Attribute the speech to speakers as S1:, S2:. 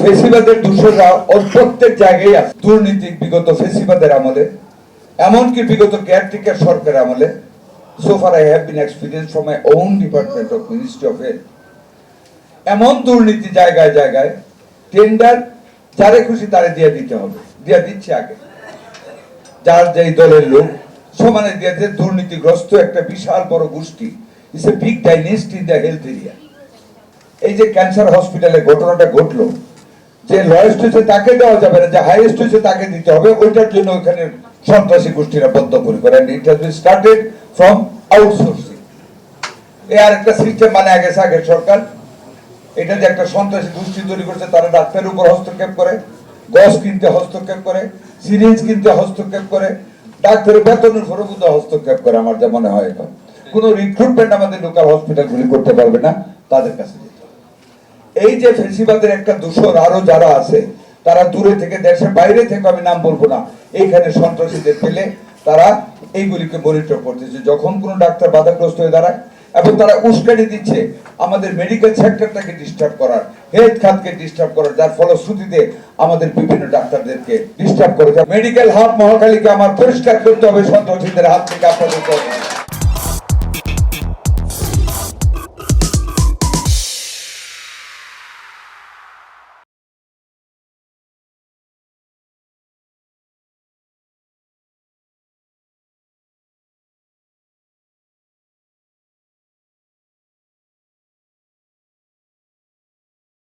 S1: ফেসিবাদের দূষণরা ওর প্রত্যেক জায়গায় আছে। দুর্নীতি বিগত ফেসিবাদের আমলে, এমনকি বিগত কেয়ারটেকার সরকার আমলে, so far I have been experienced from my own department of Ministry of Health, এমন দুর্নীতি জায়গায় জায়গায় টেন্ডার যারে খুশি তারে দিয়ে দিতে হবে, দিয়ে দিচ্ছে আগে যার যেই দলের লোক সমানে দিয়ে দিয়ে দুর্নীতিগ্রস্ত একটা বিশাল বড় গোষ্ঠী, it's a big dynasty in the health area. এই যে ক্যান্সার হসপিটালে ঘটনাটা ঘটলো, যে লোয়েস্ট হয়েছে তাকে দেওয়া যাবে না, যে হাইয়েস্ট হয়েছে তাকে দিতে হবে, ওইটার জন্য ওখানে সন্ত্রাসী গোষ্ঠীরা বদ্ধপরিকর, and it has been started from outsourcing. এই আর একটা সিস্টেম বানায় গেছে আগের সরকার, এটা যে একটা সন্ত্রাসী গোষ্ঠী তৈরি করছে, তারা ডাক্তারের উপর হস্তক্ষেপ করে, গস কিনতে হস্তক্ষেপ করে, সিরিঞ্জ কিনতে হস্তক্ষেপ করে, ডাক্তারের বেতনের উপরে হস্তক্ষেপ করে। আমার যা মনে হয় এখন কোন রিক্রুটমেন্ট আমাদের লোকাল হসপিটালগুলি করতে পারবে না, তাদের কাছে যেতে হবে। এই যে ফেসিবাদের একটা দূষণ আরো যারা আছে, তারা দূরে থেকে, দেশের বাইরে থেকে, আমি নাম বলবো না, এইখানে সন্ত্রাসীদের পেলে তারা এইগুলিকে মনিটর করতেছে। যখন কোনো ডাক্তার বাধাগ্রস্ত হয়ে দাঁড়ায় এবং তারা উস্কানি দিচ্ছে আমাদের মেডিকেল সেক্টরটাকে ডিস্টার্ব করার, হেলথ খাতকে ডিস্টার্ব করার, যার ফলশ্রুতিতে আমাদের বিভিন্ন ডাক্তারদেরকে ডিস্টার্ব করে। মেডিকেল হাব মহাখালীকে আমার পরিষ্কার করতে হবে সন্ত্রাসীদের হাত থেকে আপনাদের।